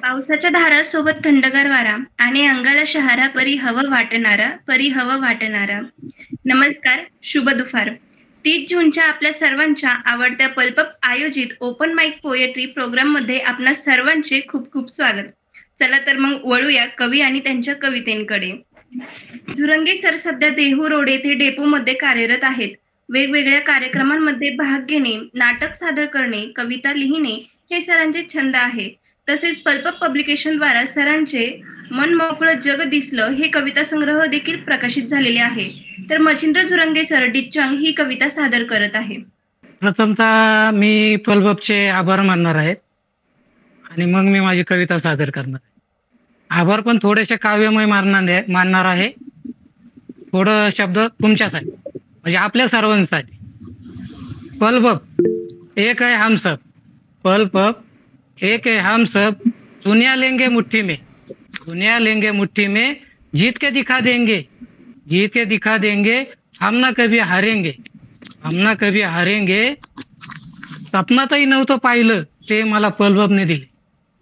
पावसाच्या धारासोबत थंडगार वारा आणि अंगाला शहारा परी हवं वाटणारा. नमस्कार, शुभ दुपार. 30 जूनच्या आपल्या सर्वांच्या आवडत्या पल्पप आयोजित ओपन माइक पोएट्री प्रोग्राममध्ये आपणा सर्वांचे खूप खूप स्वागत. चला तर मग वळूया कवी आणि त्यांच्या कवितेंकडे. झुरंगे सर सध्या देहू रोड येथे डेपोमध्ये कार्यरत आहेत. वेगवेगळ्या कार्यक्रमांमध्ये भाग घेणे, नाटक सादर करणे, कविता लिहिणे हे सरांचे छंद आहे. तसेच पल्पप पब्लिकेशनद्वारा सरांचे मन मोकळं जग दिसलं हे कविता संग्रह देखील प्रकाशित झालेले आहे. तर मच्छिंद्र झुरंगे सर डिच्चंग ही कविता सादर करत आहे. प्रथमतः मी पल्पपचे आभार मानणार आहे आणि मग मी माझी कविता सादर करणार आहे. आभार पण थोडेसे काव्यमय मानणार आहे. थोडं शब्द तुमच्यासाठी म्हणजे आपल्या सर्वांसाठी. पल्पप एक है हम सब, पल्पप एक है हम सब, दुनिया लेंगे मुट्ठी में, दुनिया लेंगे मुट्ठी में, जीत के दिखा देंगे, जीत के दिखा देंगे, हम ना कभी हारेंगे, हम ना कभी हारेंगे. स्वप्नातही नव्हतं पाहिलं ते मला पल्पपने दिले,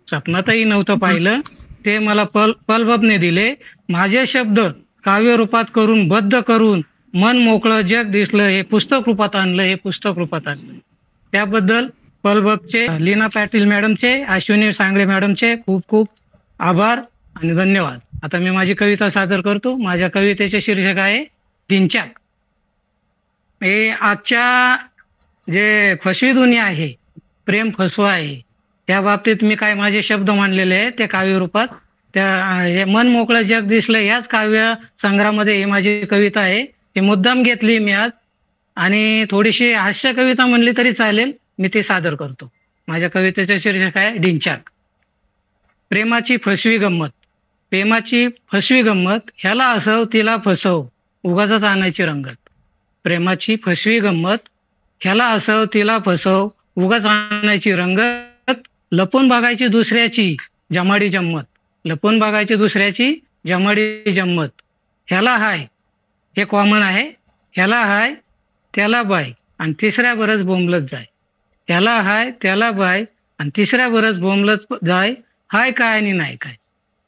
स्वप्नातही नव्हतं पाहिलं ते मला पल्पपने दिले. माझे शब्द काव्य रूपात करून बद्ध करून मन मोकळं जग दिसलं हे पुस्तक रूपात आणलं, हे पुस्तक रूपात आणलं. त्याबद्दल पल्पपचे लीना पाटील मॅडमचे, अश्विनी सांगळे मॅडमचे खूप खूप आभार आणि धन्यवाद. आता मी माझी कविता सादर करतो. माझ्या कवितेचे शीर्षक आहे ढिंच्याक. हे आजच्या जे फसवी दुनिया आहे, प्रेम फसवा आहे, त्या बाबतीत मी काय माझे शब्द मांडलेले आहेत ते काव्य रूपात. त्या मन मोकळं जग दिसलं याच काव्य संग्रहामध्ये ही माझी कविता आहे. ती मुद्दाम घेतली मी आज आणि थोडीशी हास्य कविता म्हणली तरी चालेल, मी ती सादर करतो. माझ्या कवितेचे शीर्षक आहे ढिंच्याक. प्रेमाची फसवी गंमत, प्रेमाची फसवी गंमत, ह्याला असव तिला फसव, उगाचच आणायची रंगत. प्रेमाची फसवी गंमत, ह्याला असव तिला फसव, उगाच आणायची रंगत. लपून बघायची दुसऱ्याची जमाडी जम्मत, लपून बघायची दुसऱ्याची जमाडी जम्मत. ह्याला हाय, हे कॉमन आहे, ह्याला हाय त्याला बाय आणि तिसऱ्या बरच बोंबलत जाय. ह्याला हाय त्याला बाय आणि तिसऱ्या बरच बोंबलत जाय. हाय काय आणि नाही काय,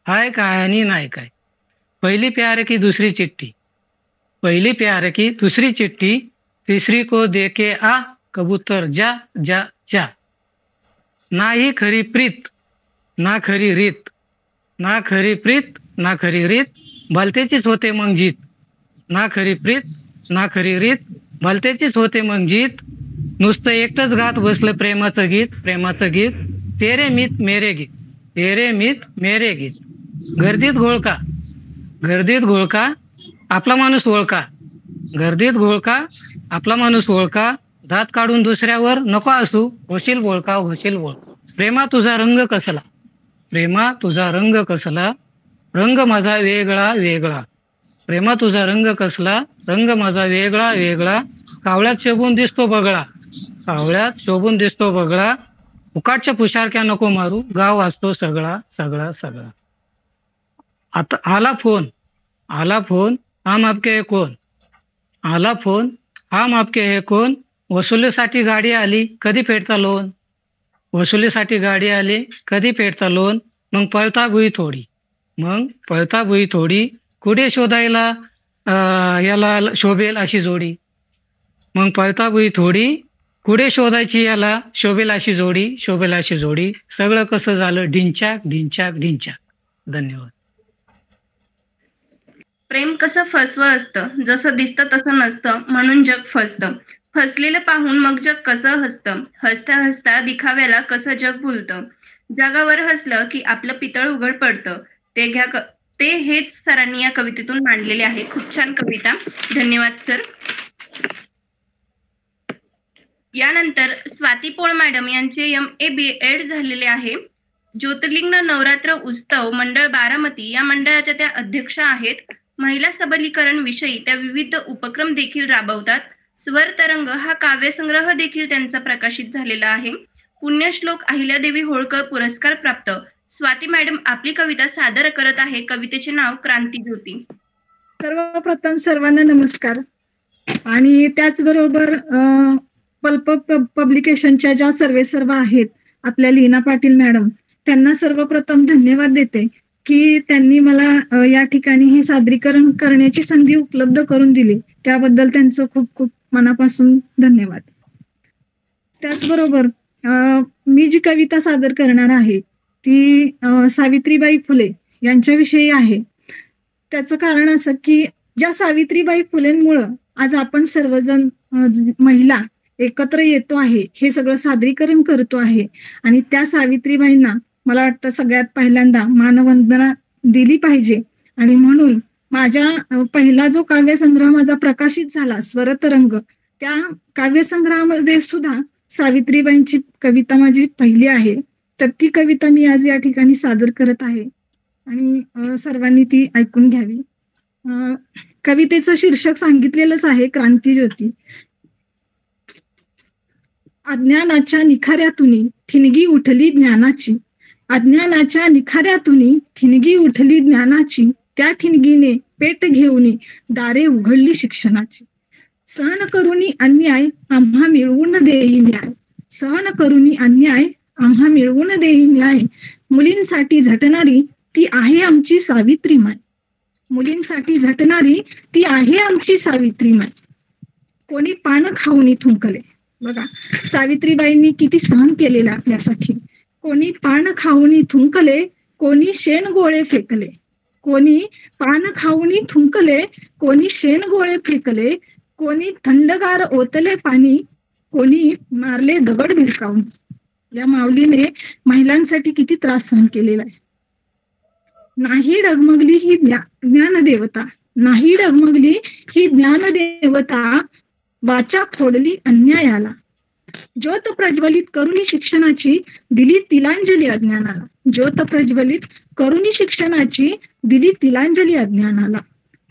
हाय काय आणि नाही काय. पहिली प्यार की दुसरी चिट्ठी, पहिली प्यार की दूसरी चिट्ठी, तीसरी को देके आ कबूतर जा जा जा. नाही खरी प्रीत ना खरी रीत, ना खरी प्रीत ना खरी रीत, भलतेचीच होते मग जीत. ना खरी प्रीत ना खरी रीत, भलतेचीच होते मग जीत. नुसतं एकटंच गात बसलं प्रेमाचं गीत, प्रेमाचं गीत. तेरे मित मेरे गीत, तेरे मित मेरे गीत. गर्दीत घोळका, गर्दीत घोळका, आपला माणूस ओळखा, गर्दीत घोळका आपला माणूस ओळखा. दात काढून दुसऱ्यावर नको असू, होशील बोळका होशील बोळका. प्रेमा तुझा रंग कसला, प्रेमा तुझा रंग कसला, रंग माझा वेगळा वेगळा. प्रेमा तुझा रंग कसला, रंग माझा वेगळा वेगळा. कावळ्यात शोभून दिसतो बगळा, कावळ्यात शोभून दिसतो बगळा. उकाटच्या पुशारक्या नको मारू, गाव असतो सगळा सगळा सगळा. आता आला फोन, आला फोन, हम आपके हे कोण, आला फोन हम आपके हे कोण. वसुलीसाठी गाडी आली, कधी फेडता लोन, वसुलीसाठी गाडी आली, कधी फेडता लोन. मग पळता भुई थोडी, मग पळता भुई थोडी. कुठे शोधायला याला शोभेल अशी जोडी, मग पळता भुई थोडी. कुठे शोधायची याला शोभेल अशी जोडी, शोभेल अशी जोडी. सगळं कसं झालं ढिंच्याक ढिंच्याक ढिंच्याक. धन्यवाद. प्रेम कसं फसवं असतं, जसं दिसतं तसं नसतं, म्हणून जग फसतं. फसलेलं पाहून मग जग कसं हसतं, हसता हसता दिखाव्याला कसं जग भुलतं. जगावर हसलं की आपलं पितळ उघड पडतं. ते हेच सरांनी या कवितेतून मांडलेले आहे. खूप छान कविता, धन्यवाद सर. यानंतर स्वाती पोळ मॅडम यांचे MA BEd झालेले आहे. ज्योतिर्लिंग नवरात्र उत्सव मंडळ बारामती या मंडळाच्या त्या अध्यक्ष आहेत. महिला सबलीकरण विषयी त्या विविध उपक्रम देखील राबवतात. स्वर तरंग हा काव्यसंग्रह देखील त्यांचा प्रकाशित झालेला आहे. पुण्यश्लोक अहिल्यादेवी होळकर पुरस्कार प्राप्त स्वाती मॅडम आपली कविता सादर करत आहे. कवितेचे नाव क्रांतीज्योती. सर्वप्रथम सर्वांना नमस्कार. आणि त्याचबरोबर पल्पप पब्लिकेशनच्या ज्या सर्वेसर्वा आहेत, आपल्या लीना पाटील मॅडम त्यांना सर्वप्रथम धन्यवाद देते की त्यांनी मला या ठिकाणी हे सादरीकरण करण्याची संधी उपलब्ध करून दिली. त्याबद्दल त्यांचं खूप खूप मनापासून धन्यवाद. त्याचबरोबर मी जी कविता सादर करणार आहे ती सावित्रीबाई फुले यांच्याविषयी आहे. त्याचं कारण असं की ज्या सावित्रीबाई फुलेंमुळं आज आपण सर्वजण महिला एकत्र येतो आहे, हे सगळं सादरीकरण करतो आहे. आणि त्या सावित्रीबाईंना मला वाटतं सगळ्यात पहिल्यांदा मानवंदना दिली पाहिजे. आणि म्हणून माझ्या पहिला जो काव्यसंग्रह माझा प्रकाशित झाला स्वरतरंग, त्या काव्यसंग्रहामध्ये सुद्धा सावित्रीबाईंची कविता माझी पहिली आहे. तर ती कविता मी आज या ठिकाणी सादर करत आहे आणि सर्वांनी ती ऐकून घ्यावी. कवितेचं शीर्षक सांगितलेलंच आहे, क्रांतीज्योती. अज्ञानाच्या निखाऱ्यातुनी ठिणगी उठली ज्ञानाची, अज्ञानाच्या निखाऱ्यातुनी ठिणगी उठली ज्ञानाची, त्या ठिणगीने पेट घेऊन दारे उघडली शिक्षणाची. सहन करुनी अन्याय आम्हा मिळवून देई न्याय, सहन करुनी अन्याय आम्हा मिळवून देई न्याय, मुलींसाठी झटणारी ती आहे आमची सावित्रीमाय, मुलींसाठी झटणारी ती आहे आमची सावित्रीमाय. कोणी पान खाऊनी थुंकले, बघा सावित्रीबाईंनी किती सहन केलेलं आपल्यासाठी. कोणी पान खाऊनी थुंकले, कोणी शेण गोळे फेकले, कोणी पान खाऊनी थुंकले, कोणी शेण गोळे फेकले, कोणी थंडगार ओतले पाणी, कोणी मारले दगड भिरकावून. या माऊलीने महिलांसाठी किती त्रास सहन केलेला आहे. नाही डगमगली ही ज्ञानदेवता, नाही डगमगली ही ज्ञानदेवता, वाचा फोडली अन्यायाला, ज्योत प्रज्वलित करुणी शिक्षणाची दिली तिलांजली अज्ञानाला, ज्योत प्रज्वलित करुणी शिक्षणाची दिली तिलांजली अज्ञानाला.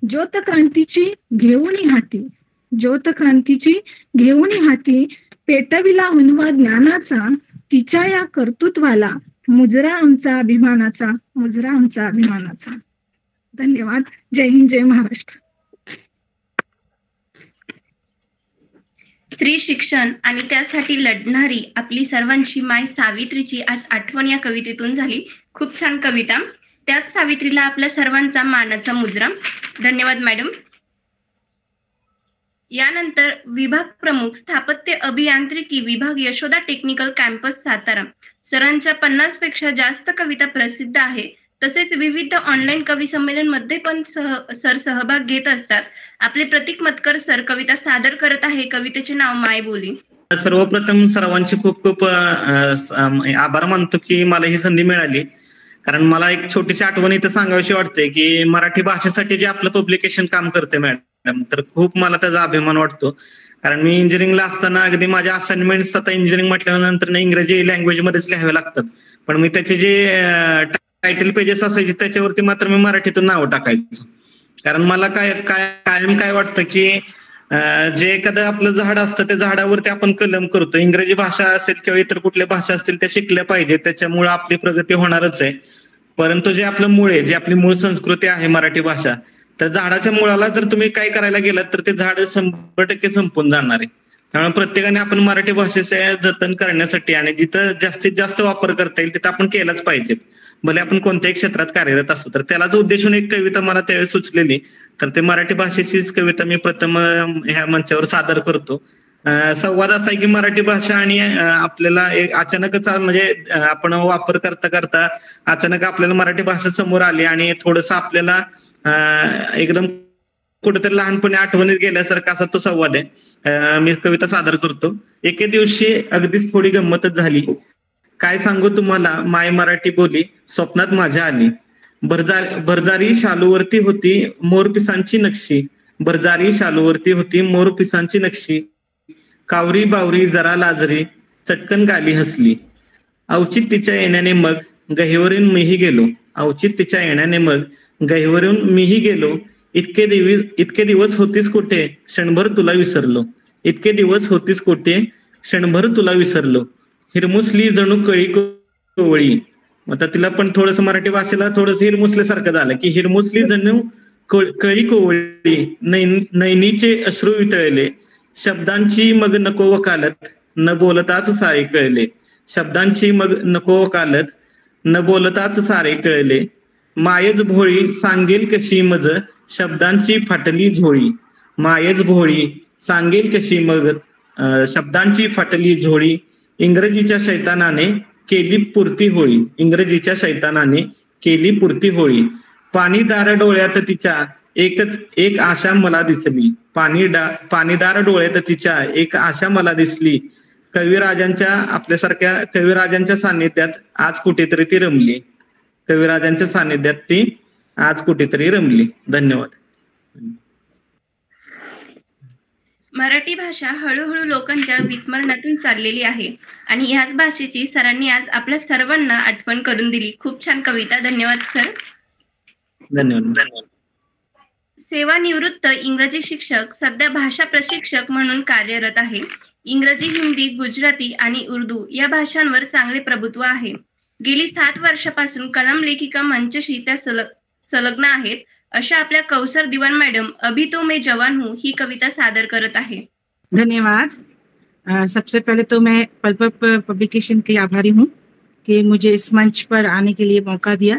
ज्योत क्रांतीची घेऊनी हाती, ज्योत क्रांतीची घेऊनी हाती, पेटविला उन्वा ज्ञानाचा, तिच्या या कर्तृत्वाला मुजरा आमचा अभिमानाचा, मुजरा आमचा अभिमानाचा. धन्यवाद. जय हिंद, जय महाराष्ट्र. स्त्री शिक्षण आणि त्यासाठी लढणारी आपली सर्वांची माय सावित्रीची आज आठवण या कवितेतून झाली. खूप छान कविता. त्याच सावित्रीला आपल्या सर्वांचा मानाचा मुजरा. धन्यवाद मॅडम. यानंतर विभाग प्रमुख स्थापत्य अभियांत्रिकी विभाग यशोदा टेक्निकल कॅम्पस सातारा सरांच्या 50 पेक्षा जास्त कविता प्रसिद्ध आहे. तसेच विविध ऑनलाईन कवी संमेलन मध्ये पण सर सहभाग घेत असतात. आपले प्रतीक मतकर सर कविता सादर करत आहे. कवितेचे नाव मायबोली. सर्वप्रथम सर्वांचे खूप खूप आभार मानतो की मला ही संधी मिळाली. कारण मला एक छोटीशी आठवण इथं सांगावीशी वाटते की मराठी भाषेसाठी जे आपलं पब्लिकेशन काम करते मॅडम, तर खूप मला त्याचा अभिमान वाटतो. कारण मी इंजिनिअरिंगला असताना अगदी माझ्या असाइनमेंट्स आता इंजिनिअरिंग म्हटल्यानंतर इंग्रजी लँग्वेज मध्येच लिहावे लागतात, पण मी त्याचे जे टायटल पेजेस असायचे त्याच्यावरती मात्र मी मराठीतून नावं टाकायचं. कारण मला कायम काय वाटतं की जे एखादं आपलं झाड असतं त्या झाडावरती आपण कलम करतो. इंग्रजी भाषा असेल किंवा इतर कुठल्या भाषा असतील त्या शिकल्या पाहिजे, त्याच्यामुळे आपली प्रगती होणारच आहे. परंतु जे आपलं मूळ आहे, जे आपली मूळ संस्कृती आहे मराठी भाषा, तर झाडाच्या मुळाला जर तुम्ही काय करायला गेलात तर ते झाड 100% संपून जाणार आहे. त्यामुळे प्रत्येकाने आपण मराठी भाषेचे जतन करण्यासाठी आणि जिथं जास्तीत जास्त वापर करता येईल तिथं आपण केलाच पाहिजेत, भले आपण कोणत्याही क्षेत्रात कार्यरत असू. तर त्यालाच उद्देशून एक कविता मला त्यावेळी सुचलेली, तर ते मराठी भाषेचीच कविता मी प्रथम ह्या मंचावर सादर करतो. संवाद असा आहे की मराठी भाषा आणि आपल्याला एक अचानकच म्हणजे आपण वापर करता करता अचानक आपल्याला मराठी भाषा समोर आली आणि थोडस आपल्याला एकदम कुठेतरी लहानपणी आठवणीत गेल्यासारखा असा तो संवाद आहे. मी कविता सादर करतो. एके दिवशी अगदीच थोडी गंमतच झाली, काय सांगू तुम्हाला माय मराठी बोली स्वप्नात माझ्या आली. भरजारी शालूवरती होती मोरपिसांची नक्षी, भरजारी शालूवरती होती मोरपिसांची नक्षी, कावरी बावरी जरा लाजरी चटकन गाली हसली. अवचित तिच्या येण्याने मग गहिवरून मीही गेलो, अवचित तिच्या येण्याने मग गहिवरून मीही गेलो. इतके दिवस होतीस कुठे क्षणभर तुला विसरलो, इतके दिवस होतीस कुठे क्षणभर तुला विसरलो. हिरमुसली जणू कळी कोवळी. आता तिला पण थोडस मराठी भाषेला थोडस हिरमुसल्यासारखं झालं की हिरमुसली जणू कळी कोवळी, नैनीचे अश्रू वितळले. शब्दांची मग नको वकालत न बोलताच सारे कळले, शब्दांची मग नको वकालत न बोलताच सारे कळले. मायेच भोळी सांगेल कशी मज शब्दांची फाटली झोळी. मायेच भोळी सांगेल कशी मग शब्दांची फाटली झोळी. इंग्रजीच्या शैतानाने केली पुरती होळी. इंग्रजीच्या शैतानाने केली पुरती होळी. पाणीदार डोळ्यात तिच्या एक आशा मला दिसली. पाणीदार डोळ्यात तिच्या एक आशा मला दिसली. कविराजांच्या आपल्यासारख्या कविराजांच्या सान्निध्यात आज कुठेतरी ती रमली. कविराजांच्या सान्निध्यात ती आज कुठेतरी रमली. धन्यवाद. मराठी भाषा हळूहळू लोकांच्या विस्मरणातून चाललेली आहे आणि ह्याच भाषेची सरांनी आज आपल्या सर्वांना आठवण करून दिली. खूप छान कविता. धन्यवाद सर. धन्यवाद. सेवानिवृत्त इंग्रजी शिक्षक सध्या भाषा प्रशिक्षक म्हणून कार्यरत आहे. इंग्रजी, हिंदी, गुजराती आणि उर्दू या भाषांवर चांगले प्रभुत्व आहे. गेली 7 वर्षापासून कलम लेखिका मंचशी त्या संलग्न आहेत. अशा आपल्या कौसर दिवान मॅडम अभी तो मैं जवान हूँ ही कविता सादर करत आहे. धन्यवाद. सबसे पहले तो मैं पल्पप पब्लिकेशन की आभारी हूँ कि मुझे इस मंच पर आने के लिए मौका दिया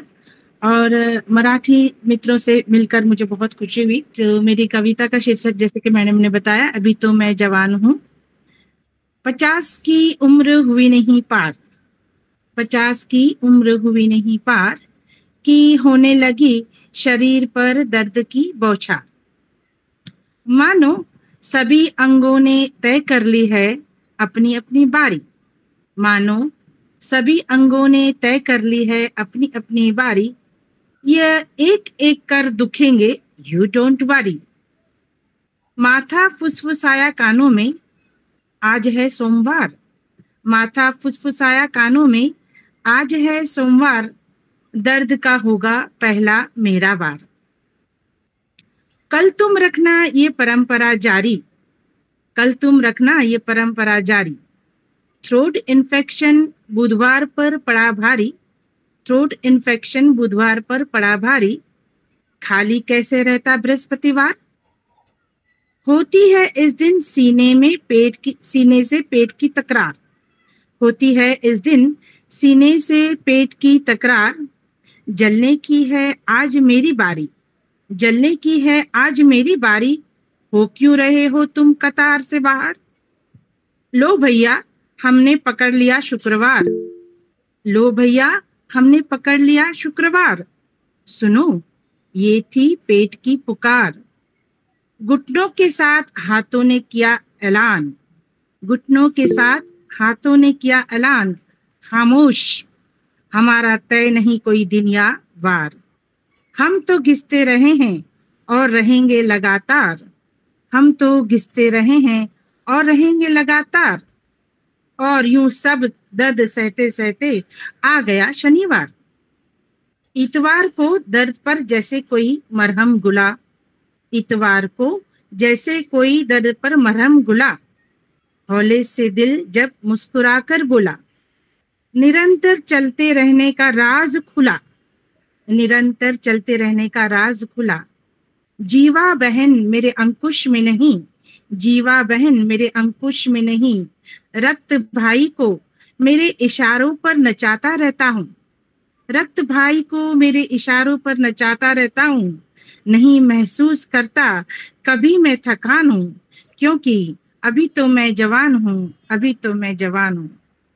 और मराठी मित्रों से मिलकर मुझे बहुत खुशी हुई. तो मेरी कविता का शीर्षक जैसे कि मैडम ने बताया, अभी तो मैं जवान हूँ. 50 की उम्र हुई नहीं पार, 50 की उम्र हुई नहीं पार कि होने लगी शरीर पर दर्द की बौछार. मानो सभी अंगों ने तय कर ली है अपनी अपनी बारी. मानो सभी अंगों ने तय कर ली है अपनी अपनी बारी. ये एक एक कर दुखेंगे, यू डोंट वरी. माथा फुसफुसाया कानों में, आज है सोमवार. माथा फुसफुसाया कानों में, आज है सोमवार. दर्द का होगा पहला मेरा वार. कल तुम रखना ये परंपरा जारी, कल तुम रखना ये परंपरा जारी. थ्रोट इन्फेक्शन बुधवार पर पड़ा भारी, थ्रोट इन्फेक्शन बुधवार पर पड़ा भारी. खाली कैसे रहता बृहस्पतिवार. होती है इस दिन सीने से पेट की तकरार. होती है इस दिन सीने से पेट की तकरार. जलने की है आज मेरी बारी, जलने की है आज मेरी बारी. हो क्यों रहे हो तुम कतार से बाहर. लो भैया हमने पकड़ लिया शुक्रवार, लो भैया हमने पकड़ लिया शुक्रवार. सुनो ये थी पेट की पुकार. घुटनों के साथ हाथों ने किया ऐलान, घुटनों के साथ हाथों ने किया ऐलान. खामोश हमारा तय नहीं कोई दिन या वार. हम तो घिसते रहे हैं और रहेंगे लगातार. हम तो घिसते रहे हैं और रहेंगे लगातार. और यूं सब दर्द सहते सहते आ गया शनिवार. इतवार को दर्द पर जैसे कोई मरहम गुला, इतवार को जैसे कोई दर्द पर मरहम गुला. हौले से दिल जब मुस्कुराकर बोला, निरंतर चलते रहने का राज खुला, निरंतर चलते रहने का राज खुला. जीवा बहन मेरे अंकुश में नहीं, जीवा बहन मेरे अंकुश में नहीं. रक्त भाई को मेरे इशारों पर नचाता रहता हूँ, रक्त भाई को मेरे इशारों पर नचाता रहता हूँ. नहीं महसूस करता कभी मैं थकान हूँ, क्योंकि अभी तो मैं जवान हूँ, अभी तो मैं जवान हूँ.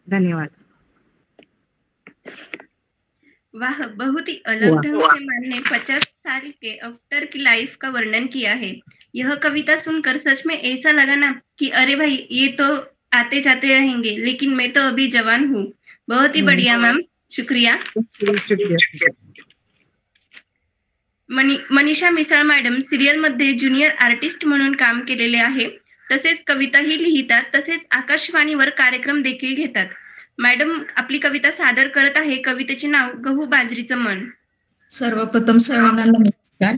धन्यवाद. वाह, बहुत ही अलग ढंग से मैम ने 50 साल के आफ्टर की लाइफ का वर्णन किया है. यह कविता सुनकर सच में ऐसा लगा ना कि अरे भाई ये तो आते जाते रहेंगे, लेकिन मैं तो अभी जवान हूँ. बहुत ही बढ़िया मैम, शुक्रिया. मनीषा मिसाळ मॅडम सिरियल मध्ये ज्युनियर आर्टिस्ट म्हणून काम केलेले आहे. तसेच कविताही लिहितात, तसेच आकाशवाणीवर कार्यक्रम देखील घेतात. मॅडम आपली कविता सादर करत आहे. कवितेचे नाव गहू बाजरीचं मन. सर्वप्रथम सर्वांना नमस्कार.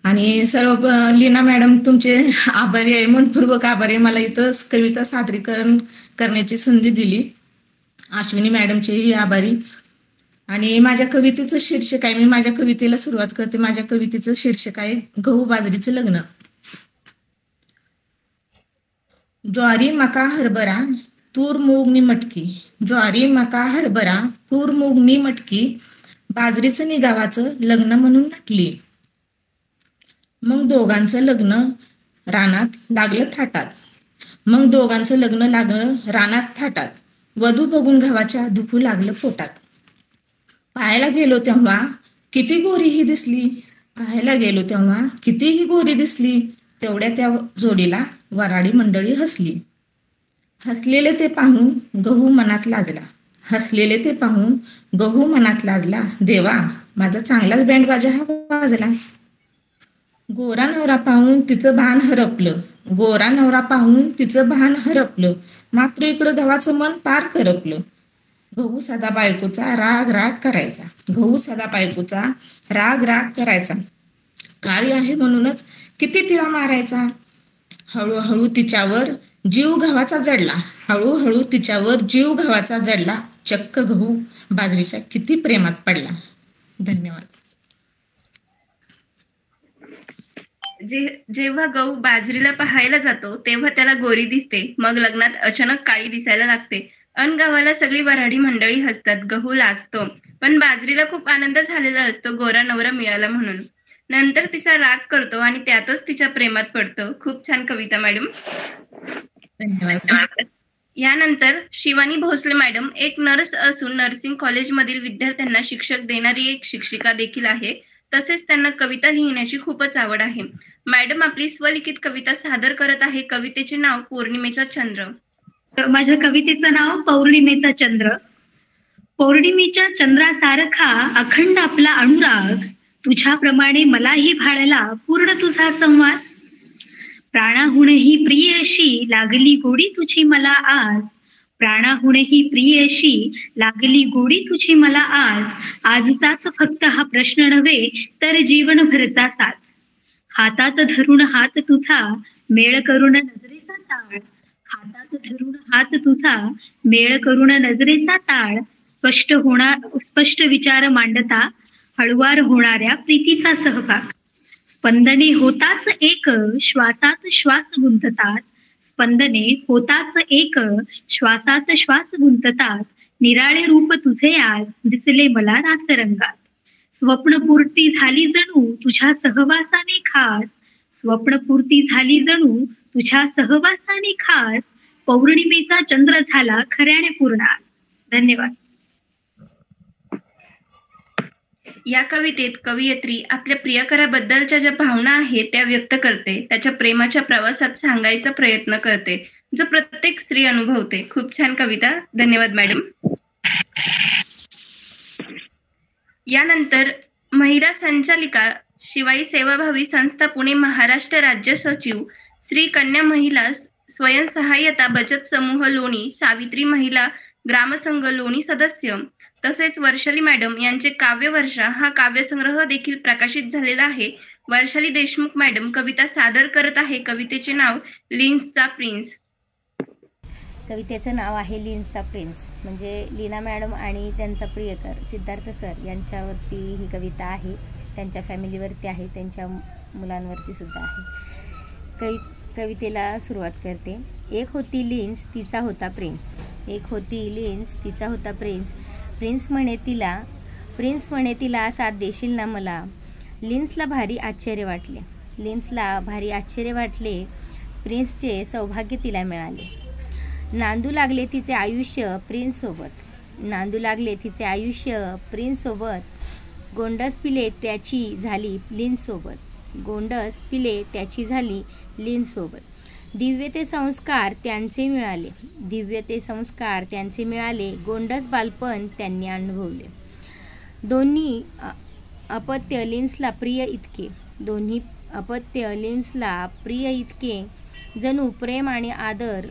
आणि लीना मॅडम तुमचे आभारी आहे, मनपूर्वक आभारी आहे. मला इथं कविता सादरीकरण करण्याची संधी दिली. अश्विनी मॅडमचेही आभारी. आणि माझ्या कवितेचं शीर्षक आहे, मी माझ्या कवितेला सुरुवात करते. माझ्या कवितेचं शीर्षक आहे गहू बाजरीचं लग्न. ज्वारी मका हरभरा तूर मूग नि मटकी, ज्वारी मका हरभरा तूर मुगनी मटकी बाजरीचं नि गावाचं लग्न म्हणून नटली. मग दोघांचं लग्न रानात लागलं थाटात. मग दोघांचं लग्न लागलं रानात थाटात. वधू बघून गावाच्या दुखू लागलं पोटात. पाहायला गेलो तेव्हा किती गोरी ही दिसली. पाहायला गेलो तेव्हा कितीही गोरी दिसली. तेवढ्या त्या जोडीला वराडी मंडळी हसली. हसलेले ते पाहून गहू मनात लाजला. हसलेले ते पाहून गहू मनात लाजला. देवा माझा चांगलाच बँड बाजा हा वाजला. गोरा नवरा पाहून तिचं भान हरपलं. गोरा नवरा पाहून तिचं भान हरपलं. मात्र इकडं गव्हाचं मन पार करपलं. गहू साधा बायकोचा राग राग करायचा. गहू साधा बायकोचा राग राग करायचा. काळी आहे म्हणूनच किती तिला मारायचा. हळूहळू तिच्यावर जीव गव्हाचा जडला. हळूहळू तिच्यावर जीव गव्हाचा जडला. चक्क गहू बाजरीच्या किती प्रेमात पडला. धन्यवाद. जेव्हा गहू बाजरीला पाहायला जातो तेव्हा त्याला गोरी दिसते. मग लग्नात अचानक काळी दिसायला लागते. अन गावाला सगळी वऱ्हाडी मंडळी हसतात. गहू लाजतो, पण बाजरीला खूप आनंद झालेला असतो गोरा नवरा मिळाला म्हणून. नंतर तिचा राग करतो आणि त्यातच तिच्या प्रेमात पडतो. खूप छान कविता मॅडम. धन्यवाद. यानंतर शिवानी भोसले मॅडम एक नर्स असून नर्सिंग कॉलेजमधील विद्यार्थ्यांना शिक्षक देणारी एक शिक्षिका देखील आहे. तसेच त्यांना कविता लिहिण्याची खूपच आवड आहे. मॅडम आपली स्वलिखित कविता सादर करत आहे. कवितेचे नाव पौर्णिमेचा चंद्र. माझ्या कवितेचं नाव पौर्णिमेचा चंद्र. पौर्णिमेच्या चंद्रासारखा अखंड आपला अनुराग, तुझ्याप्रमाणे मलाही भाळला पूर्ण तुझा संवाद. प्राणाहूनही प्रिय अशी लागली गोडी तुझी मला आज. प्राणाहूनही प्रिय अशी लागली गोडी तुझी मला आज. आजचाच फक्त हा प्रश्न नव्हे तर जीवनभरचा साथ. हातात धरून हात तुझा मेळ करून नजरेचा ताळ. हातात धरून हात तुझा मेळ करून नजरेचा ताळ. स्पष्ट विचार मांडता हळुवार होणाऱ्या प्रीतीचा सहभाग. स्पंदने होताच एक श्वासात श्वास गुंततात. स्पंदने होताच एक श्वासात श्वास गुंततात. निराळे रूप तुझे आज दिसले मला रातरंगात. स्वप्नपूर्ती झाली जणू तुझ्या सहवासाने खास. स्वप्नपूर्ती झाली जणू तुझ्या सहवासाने खास. पौर्णिमेचा चंद्र झाला खऱ्याने पूर्ण. धन्यवाद. या कवितेत कवयित्री आपल्या प्रियकराबद्दलच्या ज्या भावना आहेत त्या व्यक्त करते. त्याच्या प्रेमाच्या प्रवासात सांगायचा प्रयत्न करते, जो प्रत्येक स्त्री अनुभवते. खूप छान कविता. धन्यवाद मॅडम. यानंतर महिला संचालिका शिवाई सेवाभावी संस्था पुणे महाराष्ट्र राज्य सचिव श्री कन्या महिला स्वयंसहाय्यता बचत समूह लोणी सावित्री महिला ग्रामसंघ लोणी सदस्य तसेच वर्षाली मॅडम यांचे काव्यवर्षा हा काव्यसंग्रह देखील प्रकाशित झालेला आहे. वर्षाली देशमुख मॅडम कविता सादर करत आहे. कवितेचे नाव लिन्सचा प्रिन्स. कवितेचं नाव आहे लिन्सचा प्रिन्स. म्हणजे लीना मॅडम आणि त्यांचा प्रियकर सिद्धार्थ सर यांच्यावरती ही कविता आहे. त्यांच्या फॅमिलीवरती आहे, त्यांच्या मुलांवरती सुद्धा आहे. कवितेला सुरुवात करते. एक होती लिन्स तिचा होता प्रिन्स. एक होती लिन्स तिचा होता प्रिन्स. प्रिन्स म्हणे तिला साथ देशील ना मला. लिन्सला भारी आश्चर्य वाटले. लिन्सला भारी आश्चर्य वाटले. प्रिन्सचे सौभाग्य तिला मिळाले. नांदू लागले तिचे आयुष्य प्रिन्ससोबत. नांदू लागले तिचे आयुष्य प्रिन्ससोबत. गोंडस पिले त्याची झाली लिन्ससोबत. गोंडस पिले त्याची झाली लिन्ससोबत. दिव्य ते संस्कार त्यांचे मिळाले. दिव्य ते संस्कार त्यांचे मिळाले. गोंडस बालपण त्यांनी अनुभवले. दोन्ही अपत्य लिन्सला प्रिय इतके. दोन्ही अपत्य लिन्सला प्रिय इतके. जणू प्रेम आणि आदर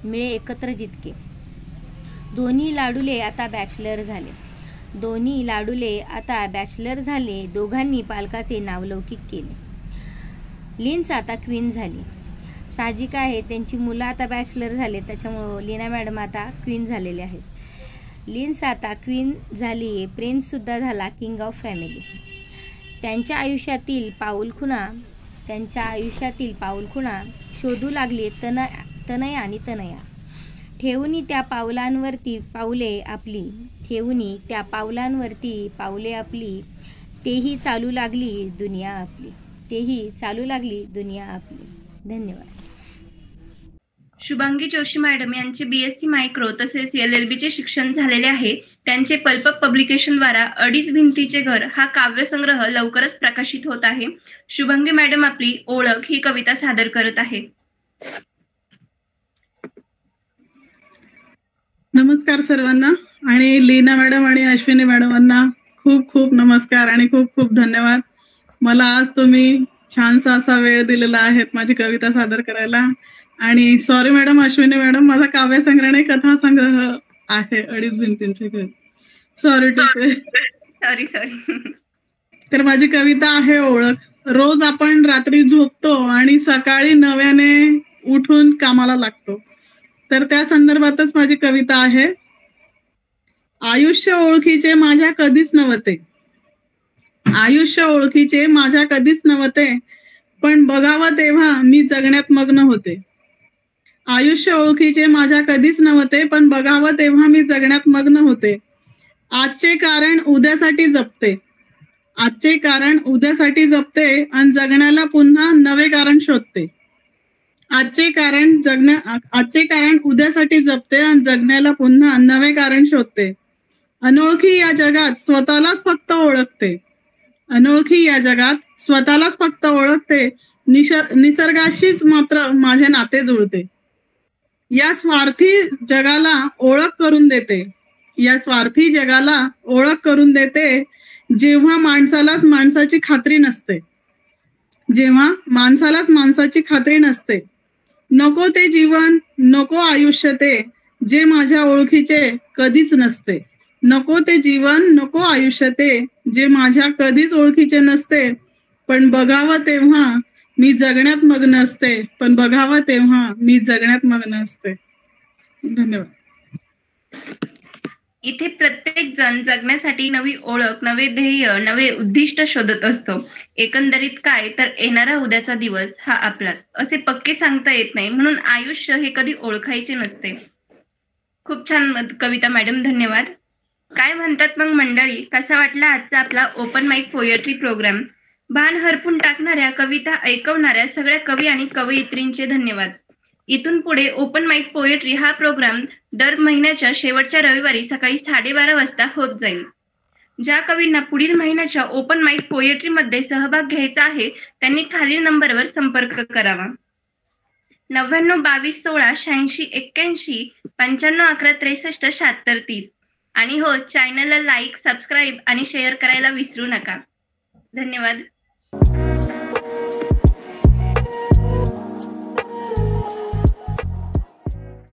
मिळे एकत्र जितके. दोन्ही लाडुले आता बॅचलर झाले. दोन्ही लाडुले आता बॅचलर झाले. दोघांनी पालकाचे नावलौकिक केले. लिन्स आता क्वीन झाली. साहजिक आहे, त्यांची मुलं आता बॅचलर झाले, त्याच्यामुळं लीना मॅडम आता क्वीन झालेले आहेत. लिन्स आता क्वीन झाली. प्रिन्स सुद्धा झाला किंग ऑफ फॅमिली. त्यांच्या आयुष्यातील पाऊलखुणा शोधू लागले तनय आणि तनया. ठेवून त्या पावलांवरती पाऊले आपली. ठेवूनी त्या पावलांवरती पावले आपली, तेही चालू लागली दुनिया आपली, तेही चालू लागली दुनिया आपली. धन्यवाद. शुभांगी जोशी मॅडम यांचे BSc मायक्रो तसेच LLB चे शिक्षण झालेले आहे. त्यांचे पल्पक पब्लिकेशन द्वारा अडीच भिंतीचे घर हा काव्यसंग्रह लवकरच प्रकाशित होत आहे. शुभांगी मॅडम आपली ओळख ही कविता सादर करत आहे. नमस्कार सर्वांना आणि लीना मॅडम आणि अश्विनी मॅडमांना खूप खूप नमस्कार आणि खूप खूप धन्यवाद. मला आज तुम्ही छानसा असा वेळ दिलेला आहे माझी कविता सादर करायला. आणि सॉरी मॅडम, अश्विनी मॅडम, माझा काव्यसंग्रह नाही कथा संग्रह आहे अडीच भिंतींचे घर. Sorry to say. सॉरी. तर माझी कविता आहे ओळख. रोज आपण रात्री झोपतो आणि सकाळी नव्याने उठून कामाला लागतो. तर त्या संदर्भातच माझी कविता आहे. आयुष्य ओळखीचे माझ्या कधीच नव्हते, आयुष्य ओळखीचे माझ्या कधीच नव्हते, पण बघावं तेव्हा मी जगण्यात मग्न होते. आयुष्य ओळखीचे माझ्या कधीच नव्हते, पण बघावं तेव्हा मी जगण्यात मग्न होते. आजचे कारण उद्यासाठी जपते, आजचे कारण उद्यासाठी जपते आणि जगण्याला पुन्हा नवे कारण शोधते. आजचे कारण उद्यासाठी जपते आणि जगण्याला पुन्हा नवे कारण शोधते. अनोळखी या जगात स्वतःलाच फक्त ओळखते, अनोळखी या जगात स्वतःलाच फक्त ओळखते. निसर्गाशीच मात्र माझे नाते जुळते. या स्वार्थी जगाला ओळख करून देते, या स्वार्थी जगाला ओळख करून देते. जेव्हा माणसालाच माणसाची खात्री नसते, जेव्हा माणसालाच माणसाची खात्री नसते. नको ते जीवन, नको आयुष्य ते, जे माझ्या ओळखीचे कधीच नसते. नको ते जीवन, नको आयुष्य ते, जे माझ्या कधीच ओळखीचे नसते. पण बघावं तेव्हा मी जगण्यात मग्न असते, पण बघावं तेव्हा मी जगण्यात मग्न असते. धन्यवाद. इथे प्रत्येक जण जगण्यासाठी नवी ओळख, नवे ध्येय, नवे उद्दिष्ट शोधत असतो. एकंदरीत काय तर येणारा उद्याचा दिवस हा आपलाच असे पक्के सांगता येत नाही, म्हणून आयुष्य हे कधी ओळखायचे नसते. खूप छान कविता मॅडम, धन्यवाद. काय म्हणतात मग मंडळी, कसा वाटला आजचा आपला ओपन माईक पोएट्री प्रोग्राम? भान हरपून टाकणाऱ्या, कविता ऐकवणाऱ्या सगळ्या कवी आणि कवयित्रींचे धन्यवाद. इथून पुढे ओपन माईक पोएट्री हा प्रोग्राम दर महिन्याच्या शेवटच्या रविवारी सकाळी 12:30 वाजता होत जाईल. ज्या कवींना पुढील महिन्याच्या ओपन माईक पोएट्री मध्ये सहभाग घ्यायचा आहे त्यांनी खालील नंबरवर संपर्क करावा. 99 22 16 86 81 95 11 63 76 30. आणि हो, चॅनलला लाईक, सबस्क्राईब आणि शेअर करायला विसरू नका. धन्यवाद.